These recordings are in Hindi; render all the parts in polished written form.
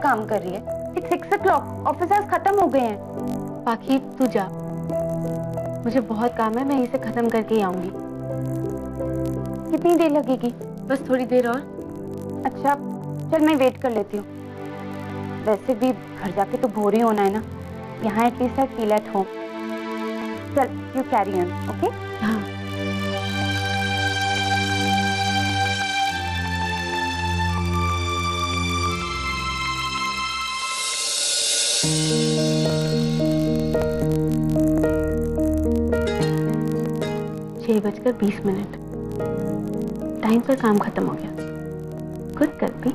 काम कर रही है? 6 o'clock, ऑफिस आवर्स खत्म हो गए हैं। बाकी तू जा, मुझे बहुत काम है, मैं इसे खत्म करके ही आऊंगी। कितनी देर लगेगी? बस थोड़ी देर और। अच्छा चल मैं वेट कर लेती हूँ। वैसे भी घर जाके तो बोर ही होना है ना, यहाँ at least I feel at home. चल यू कैरी ऑन, ओके? हाँ। छह 6:20। टाइम पर काम खत्म हो गया। गुड कल्पी।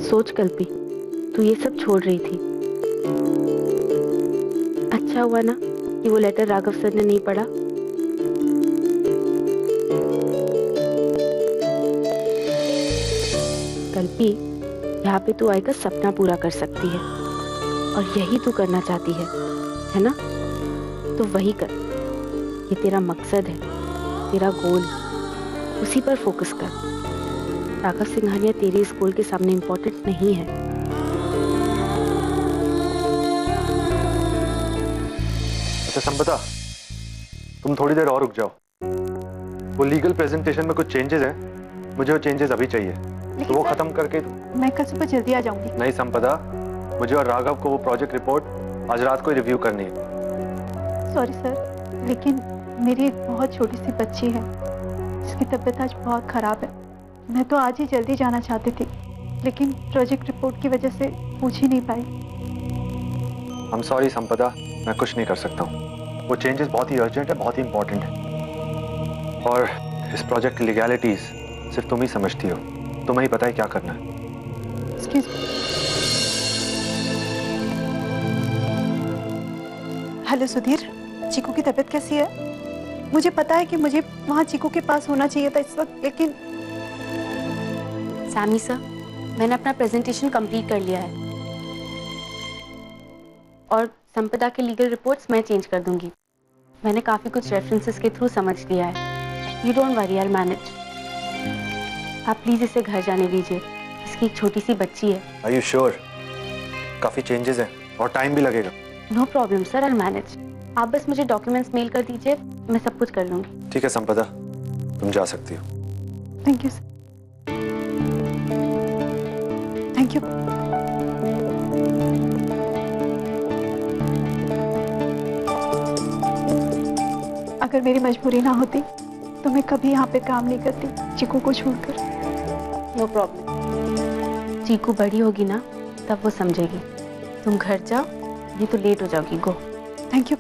सोच कल्पी, तू ये सब छोड़ रही थी। अच्छा हुआ ना कि वो लेटर राघव सर ने नहीं पढ़ा। कल्पी, यहाँ पे तू आएगा सपना पूरा कर सकती है, और यही तू करना चाहती है ना? तो वही कर। ये तेरा मकसद है, तेरा गोल, उसी पर फोकस कर। राघव सिंघानिया तेरे स्कूल के सामने इम्पोर्टेंट नहीं है। अच्छा संपदा, तुम थोड़ी देर और रुक जाओ। वो लीगल प्रेजेंटेशन में कुछ चेंजेस हैं, मुझे वो चेंजेस अभी चाहिए, तो वो खत्म करके मैं कल सुबह जल्दी आ जाऊंगी। नहीं संपदा, मुझे और राघव को वो प्रोजेक्ट रिपोर्ट आज रात को ही रिव्यू करनी है। सॉरी सर, लेकिन मेरी एक बहुत छोटी सी बच्ची है जिसकी तबीयत आज बहुत खराब है। मैं तो आज ही जल्दी जाना चाहती थी, लेकिन प्रोजेक्ट रिपोर्ट की वजह से पूछ ही नहीं पाई। आई एम सॉरी संपदा, मैं कुछ नहीं कर सकता हूँ। वो चेंजेस बहुत ही अर्जेंट है, बहुत ही इंपॉर्टेंट है, और इस प्रोजेक्ट की लीगैलिटीज सिर्फ तुम ही समझती हो। तुम्हें ही पता है क्या करना है। हेलो सुधीर, चीकू की तबीयत कैसी है? मुझे पता है कि मुझे वहाँ चीकू के पास होना चाहिए था इस वक्त, लेकिन सैमी सर, मैंने अपना प्रेजेंटेशन कंप्लीट कर लिया है, और संपदा के लीगल रिपोर्ट्स मैं चेंज कर दूंगी। मैंने काफी कुछ रेफरेंसेस के थ्रू समझ लिया है। You don't worry, I manage. आप प्लीज इसे घर जाने दीजिए, इसकी एक छोटी सी बच्ची है। Are you sure? काफी चेंजेस हैं और टाइम भी लगेगा। No problem sir, I manage. आप बस मुझे डॉक्यूमेंट्स मेल कर दीजिए, मैं सब कुछ कर लूंगी। ठीक है संपदा, तुम जा सकती हो। Thank you sir. Thank you. अगर मेरी मजबूरी ना होती तो मैं कभी यहाँ पे काम नहीं करती चीकू को छोड़कर। No problem. चीकू बड़ी होगी ना, तब वो समझेगी। तुम घर जाओ, नहीं तो लेट हो जाओगी। Go. Thank you.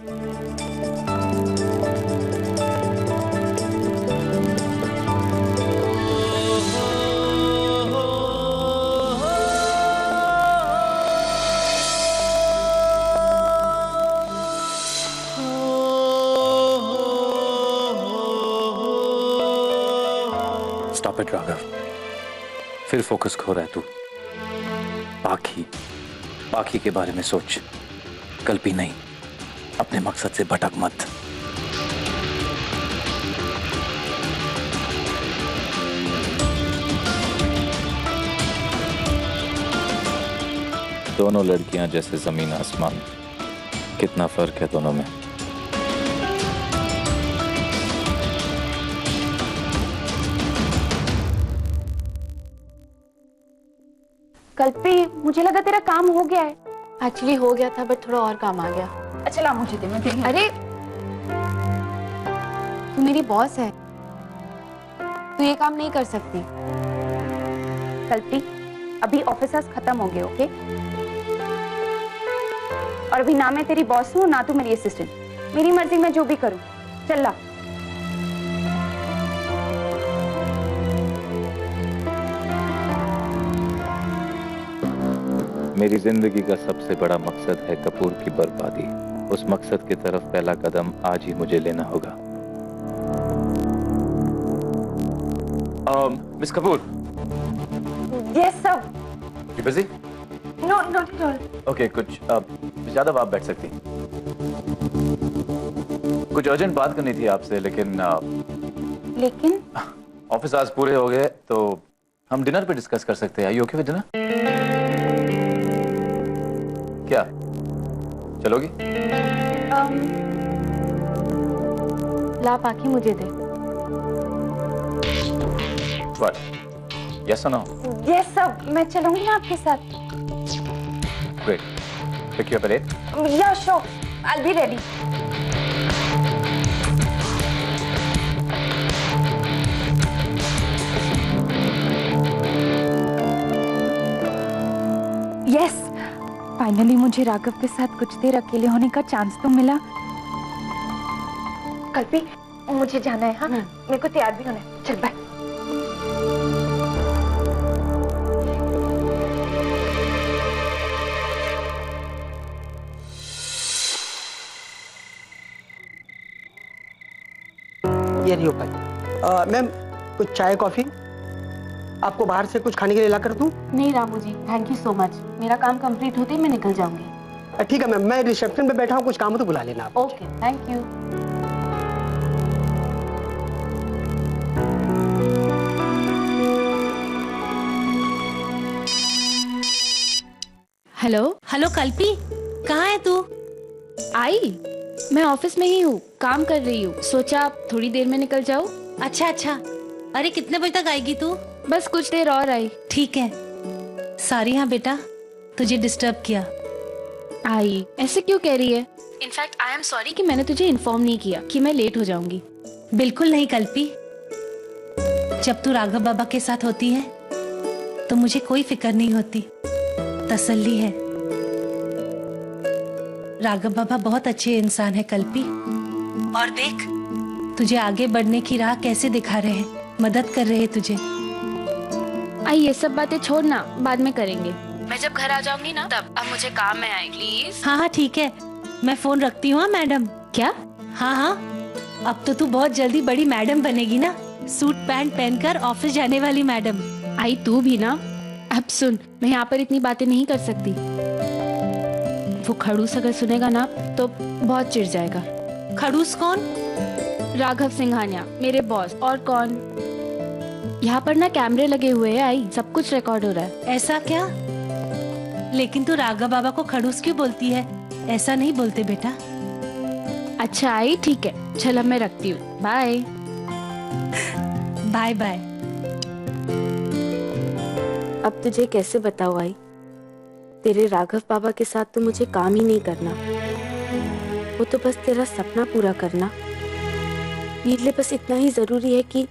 Stop it Raghav, फिर फोकस खो रहा है तू। बाकी के बारे में सोच, कल्पी नहीं। अपने मकसद से भटक मत। दोनों लड़कियां जैसे जमीन आसमान, कितना फर्क है दोनों में। कल्पी, मुझे लगा तेरा काम हो गया है। एक्चुअली हो गया था, बट थोड़ा और काम आ गया। अच्छा ला मुझे दे, मैं दे। अरे तू मेरी बॉस है, तू ये काम नहीं कर सकती। कल्पी, अभी ऑफिस आवर्स खत्म हो गए, ओके? और अभी ना मैं तेरी बॉस हूँ ना तू मेरी असिस्टेंट। मेरी मर्जी में जो भी करूँ। चल ला। मेरी जिंदगी का सबसे बड़ा मकसद है कपूर की बर्बादी। उस मकसद की तरफ पहला कदम आज ही मुझे लेना होगा। Miss Kapoor. Yes sir. You busy? No not at all. Okay, कुछ ज्यादा आप बैठ सकती। कुछ अर्जेंट बात करनी थी आपसे, लेकिन ऑफिस आज पूरे हो गए तो हम डिनर पे डिस्कस कर सकते हैं। Are you okay with dinner? क्या चलोगी? ला पाकी मुझे दे। What? Yes or no? Yes सब, मैं चलूंगी ना आपके साथ। Great. Pick you up at 8. या sure, I'll be ready. Yes, finally मुझे राघव के साथ कुछ देर अकेले होने का चांस तो मिला। कल्पी, मुझे जाना है। हाँ, मेरे को तैयार भी होना है। चल बाय। ये नहीं हो पाई। मैम कुछ चाय कॉफी आपको बाहर से कुछ खाने के लिए ला कर दूं? नहीं रामू जी, थैंक यू सो मच। मेरा काम कंप्लीट होते ही मैं निकल जाऊंगी। ठीक है मैम, मैं रिसेप्शन पे बैठा हूँ, कुछ काम हो तो बुला लेना आप। Okay, thank you. Hello hello Kalpi, कहाँ है तू? आई, मैं ऑफिस में ही हूँ, काम कर रही हूँ। सोचा थोड़ी देर में निकल जाऊँ। अच्छा। अरे कितने बजे तक आएगी तू? बस कुछ देर और आई। ठीक है। सॉरी हाँ बेटा, तुझे डिस्टर्ब किया। आई, ऐसे क्यों कह रही है? इनफैक्ट आई एम सॉरी कि मैंने तुझे इन्फॉर्म नहीं किया कि मैं लेट हो जाऊंगी। बिल्कुल नहीं कल्पी, जब तू राघव बाबा के साथ होती है तो मुझे कोई फिक्र नहीं होती, तसल्ली है। राघव बाबा बहुत अच्छे इंसान है कल्पी, और देख तुझे आगे बढ़ने की राह कैसे दिखा रहे हैं, मदद कर रहे हैं तुझे। आई, ये सब बातें छोड़ना, बाद में करेंगे। मैं जब घर आ जाऊंगी ना तब। अब मुझे काम में आए प्लीज। हाँ ठीक है, मैं फोन रखती हूँ मैडम। क्या? हाँ, अब तो तू बहुत जल्दी बड़ी मैडम बनेगी ना, सूट पैंट पहनकर ऑफिस जाने वाली मैडम। आई तू भी ना। अब सुन, मैं यहाँ पर इतनी बातें नहीं कर सकती। वो खड़ूस अगर सुनेगा ना तो बहुत चिढ़ जाएगा। खड़ूस कौन? राघव सिंघानिया, मेरे बॉस। और कौन? यहाँ पर ना कैमरे लगे हुए हैं आई, सब कुछ रिकॉर्ड हो रहा है। ऐसा क्या? लेकिन तू राघव बाबा को खड़ूस क्यों बोलती है? ऐसा नहीं बोलते बेटा। अच्छा आई, ठीक है, चल अब मैं रखती हूँ। Bye bye bye. अब तुझे कैसे बताऊँ आई, तेरे राघव बाबा के साथ तो मुझे काम ही नहीं करना, वो तो बस तेरा सपना पूरा करना। मेरे लिए बस इतना ही जरूरी है कि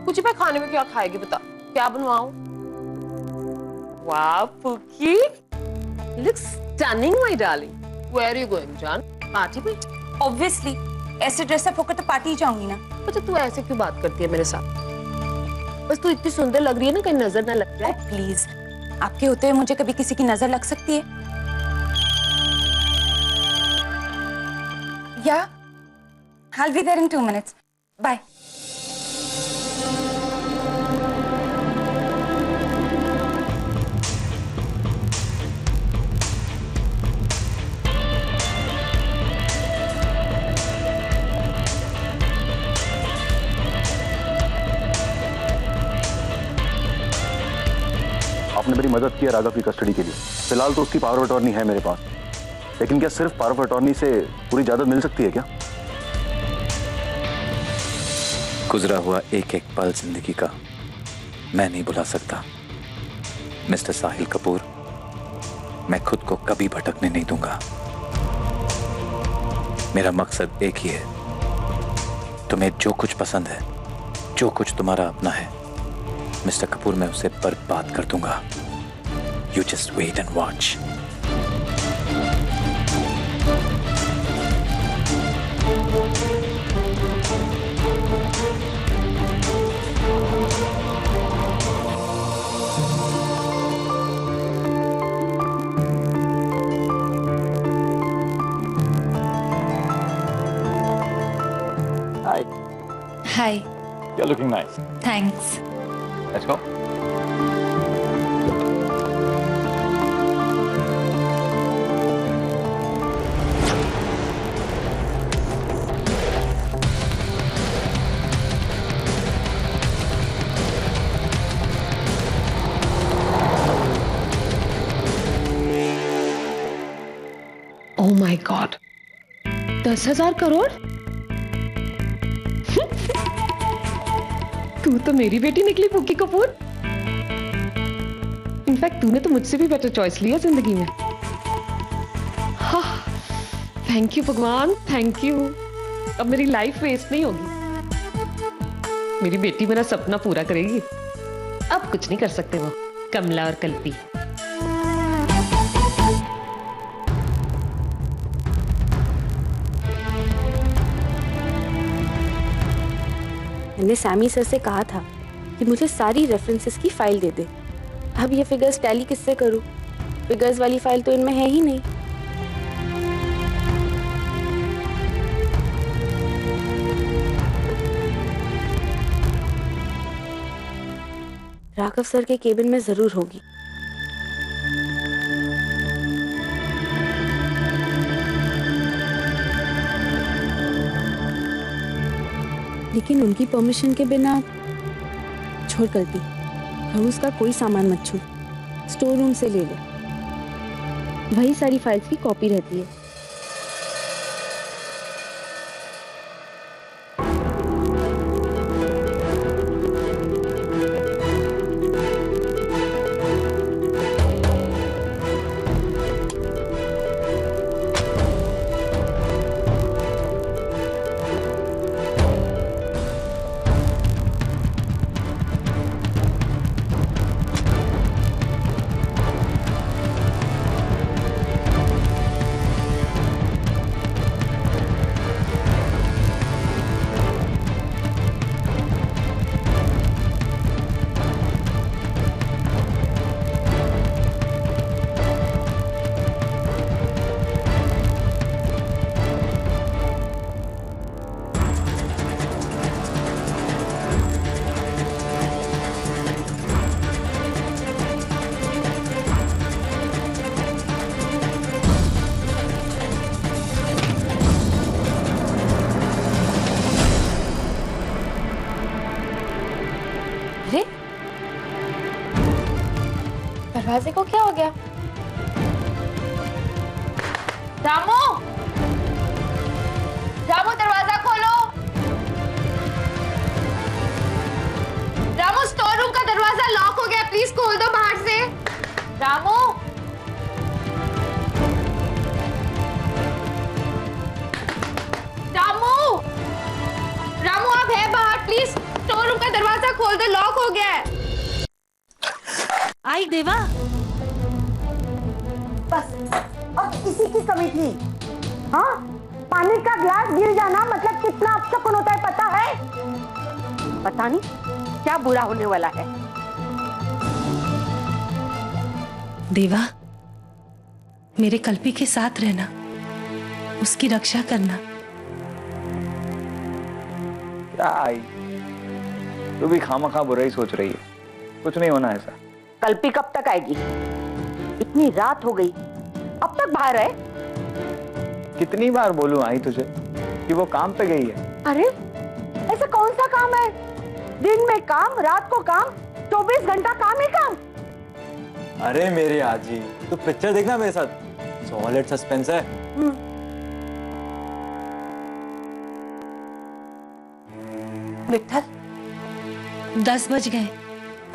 कुछ पे खाने में क्या खाएगी बता, क्या बनवाऊं? वाह पुकी, looks stunning my darling. Where are you going, जान? पार्टी पे? Obviously, ऐसे ड्रेसअप होकर तो पार्टी ही जाऊंगी ना। अच्छा तू ऐसे क्यों बात करती है मेरे साथ? बस तू इतनी सुंदर लग रही है ना, कहीं नजर ना लग जाए। प्लीज, आपके होते हुए मुझे कभी किसी की नजर लग सकती है? या I'll be there in 2 minutes. Bye. आपने मेरी मदद की है राघव की कस्टडी के लिए। फिलहाल तो उसकी पावर ऑफ अटॉर्नी है मेरे पास, लेकिन क्या सिर्फ पावर ऑफ अटॉर्नी से पूरी इजाजत मिल सकती है क्या? गुजरा हुआ एक एक पल जिंदगी का मैं नहीं भुला सकता। मिस्टर साहिल कपूर, मैं खुद को कभी भटकने नहीं दूंगा। मेरा मकसद एक ही है, तुम्हें जो कुछ पसंद है, जो कुछ तुम्हारा अपना है, मिस्टर कपूर, मैं उसे बर्बाद कर दूंगा। You just wait and watch. Hi. You're looking nice. Thanks. Let's go. Oh my God. 10,000 crore? तू तो मेरी बेटी निकली पुक्की कपूर। इनफैक्ट तूने तो मुझसे भी बेटर चॉइस लिया जिंदगी में। हाँ, थैंक यू भगवान, थैंक यू। अब मेरी लाइफ वेस्ट नहीं होगी। मेरी बेटी मेरा सपना पूरा करेगी। अब कुछ नहीं कर सकते वो कमला और कल्पी। मैंने सैमी सर से कहा था कि मुझे सारी रेफरेंसेस की फाइल दे दे। अब ये फिगर्स टैली किससे करूं? फिगर्स वाली फाइल तो इनमें है ही नहीं। राघव सर के केबिन में जरूर होगी। लेकिन उनकी परमिशन के बिना छोड़ कल्पी, हाउस का कोई सामान मत छू, स्टोर रूम से ले ले, वही सारी फाइल्स की कॉपी रहती है। अरे दरवाजे को क्या हो गया? रामू, रामू दरवाजा खोलो। रामू स्टोर रूम का दरवाजा लॉक हो गया, प्लीज खोल दो बाहर से। रामू, रामू, रामू आप है बाहर, प्लीज स्टोर रूम का दरवाजा खोल दो, लॉक हो गया है। आई देवा, बस और इसी की कमी थी। हाँ, पानी का ग्लास गिर जाना मतलब कितना अपशकुन होता है पता है? पता नहीं क्या बुरा होने वाला है। देवा, मेरे कल्पी के साथ रहना, उसकी रक्षा करना। क्या आई, तू भी खामखा बुरा ही सोच रही है, कुछ नहीं होना ऐसा। कल्पी कब तक आएगी? इतनी रात हो गई, अब तक बाहर है। कितनी बार बोलूं आई तुझे कि वो काम पे गई है। अरे ऐसा कौन सा काम है? दिन में काम, रात को काम, 24 घंटा काम ही काम। अरे मेरे आजी, तू पिक्चर देखना मेरे साथ, सॉलिड सस्पेंस है। विठल, 10 बज गए,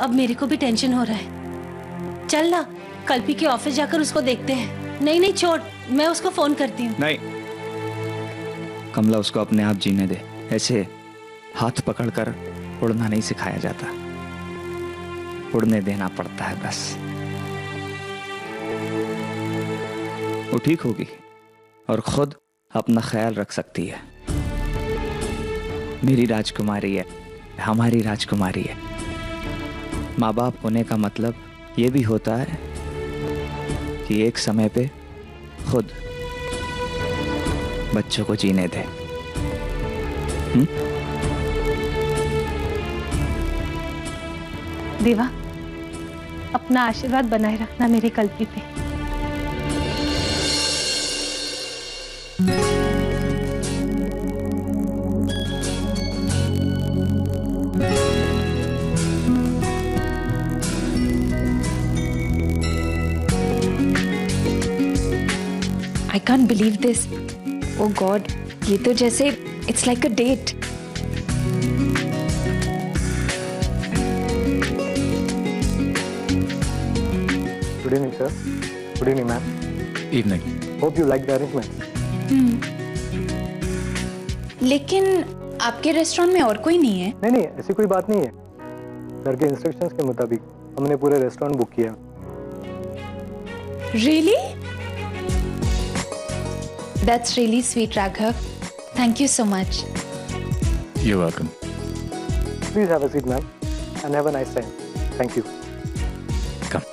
अब मेरे को भी टेंशन हो रहा है। चल ना, कल्पी के ऑफिस जाकर उसको देखते हैं। नहीं नहीं छोड़, मैं उसको फोन करती हूँ। नहीं कमला, उसको अपने आप जीने दे। ऐसे हाथ पकड़कर उड़ना नहीं सिखाया जाता, उड़ने देना पड़ता है बस। वो ठीक होगी और खुद अपना ख्याल रख सकती है। मेरी राजकुमारी है, हमारी राजकुमारी है। माँ बाप होने का मतलब ये भी होता है कि एक समय पे खुद बच्चों को जीने दे। देवा, अपना आशीर्वाद बनाए रखना मेरे कल्पी पे। I can't believe this. Oh God, ये तो जैसे it's like a date. Good evening, sir. Good evening, ma'am. Evening. Hope you like the arrangement. लेकिन आपके रेस्टोरेंट में और कोई नहीं है? नहीं, ऐसी कोई बात नहीं है। सर के इंस्ट्रक्शंस के मुताबिक हमने पूरे रेस्टोरेंट बुक किया। Really? That's really sweet, Raghav. Thank you so much. You're welcome. Please have a seat, ma'am, and have a nice time. Thank you. Come.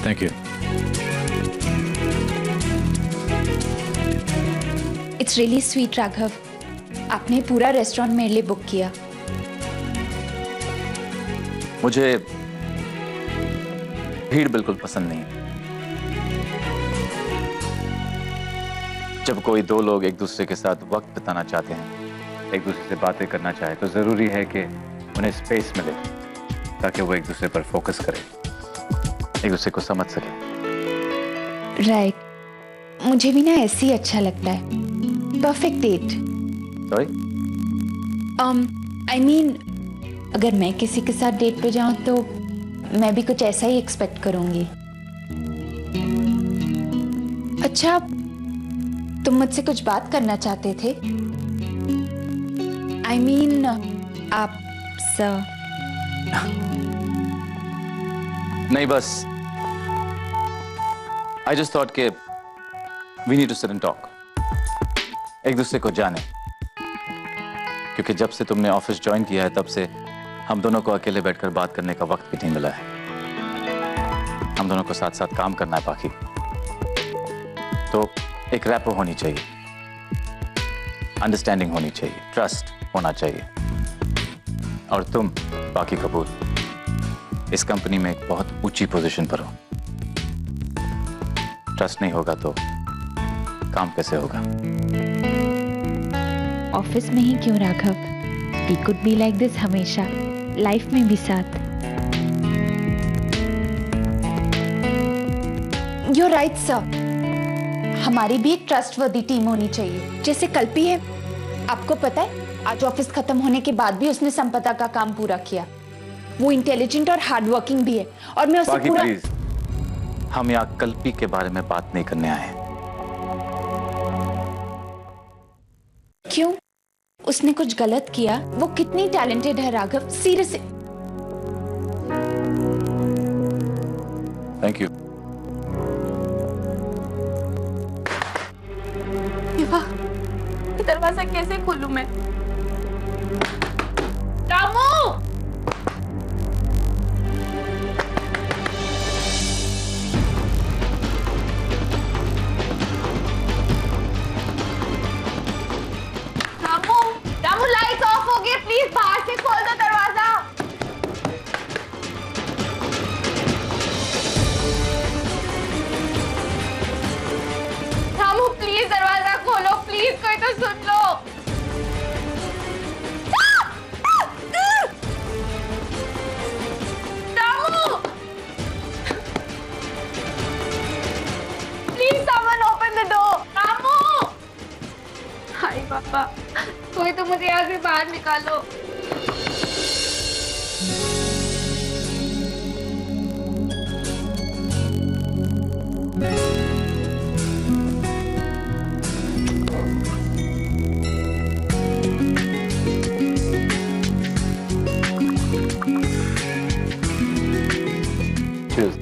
Thank you. It's really sweet, Raghav. आपने पूरा रेस्टोरेंट मेरे लिए बुक किया। मुझे भीड़ बिल्कुल पसंद नहीं। जब कोई दो लोग एक दूसरे के साथ वक्त बिताना चाहते हैं, एक दूसरे से बातें करना चाहे, तो जरूरी है कि उन्हें स्पेस मिले ताकि वो एक दूसरे पर फोकस करें, एक दूसरे को समझ सके। राइट, मुझे भी ना ऐसे ही अच्छा लगता है। Perfect date. Sorry? I mean, अगर मैं किसी के साथ डेट पे जाऊं तो मैं भी कुछ ऐसा ही एक्सपेक्ट करूंगी। अच्छा, तुम मुझसे कुछ बात करना चाहते थे? I mean, आप सर? नहीं, बस I just thought कि we need to sit and talk. एक दूसरे को जाने, क्योंकि जब से तुमने ऑफिस ज्वाइन किया है तब से हम दोनों को अकेले बैठकर बात करने का वक्त भी नहीं मिला है। हम दोनों को साथ साथ काम करना है बाकी, तो एक रैपो होनी चाहिए, अंडरस्टैंडिंग होनी चाहिए, ट्रस्ट होना चाहिए। और तुम बाकी कपूर इस कंपनी में एक बहुत ऊंची पोजीशन पर हो। ट्रस्ट नहीं होगा तो काम कैसे होगा? ऑफिस में ही क्यों, Raghav? We could be like this हमेशा, लाइफ में भी साथ। You're right, sir. हमारी भी एक ट्रस्टवर्दी टीम होनी चाहिए, जैसे कल्पी है। आपको पता है, आज ऑफिस खत्म होने के बाद भी उसने संपदा का काम पूरा किया। वो इंटेलिजेंट और हार्डवर्किंग भी है, और मैं उसे पूरा। प्लीज, हम यहाँ कल्पी के बारे में बात नहीं करने आए हैं। क्यों? उसने कुछ गलत किया? वो कितनी टैलेंटेड है, राघव। सीरियसली। Thank you. दरवाजा कैसे खोलूं मैं? रामू! रामू, लाइट ऑफ हो गई, प्लीज बाहर से खोल दो दरवाजा। रामू प्लीज दरवाजा खोलो, प्लीज, कोई तो सुन लो। Ramu please someone open the door. Ramu! हाय पापा, कोई तो मुझे यहाँ से बाहर निकालो। Cheers.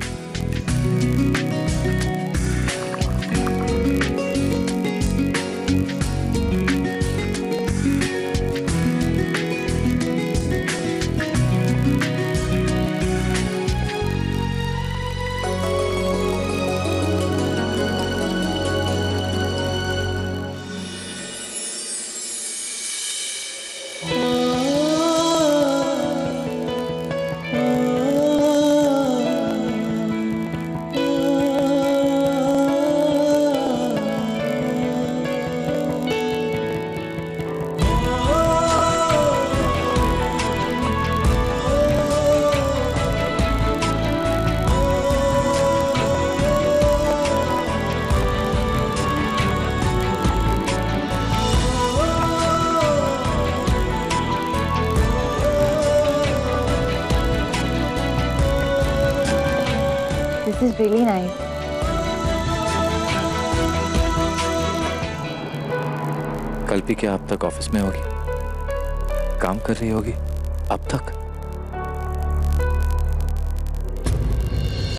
This is really nice. Kalpi क्या अब तक ऑफिस में होगी? काम कर रही होगी अब तक?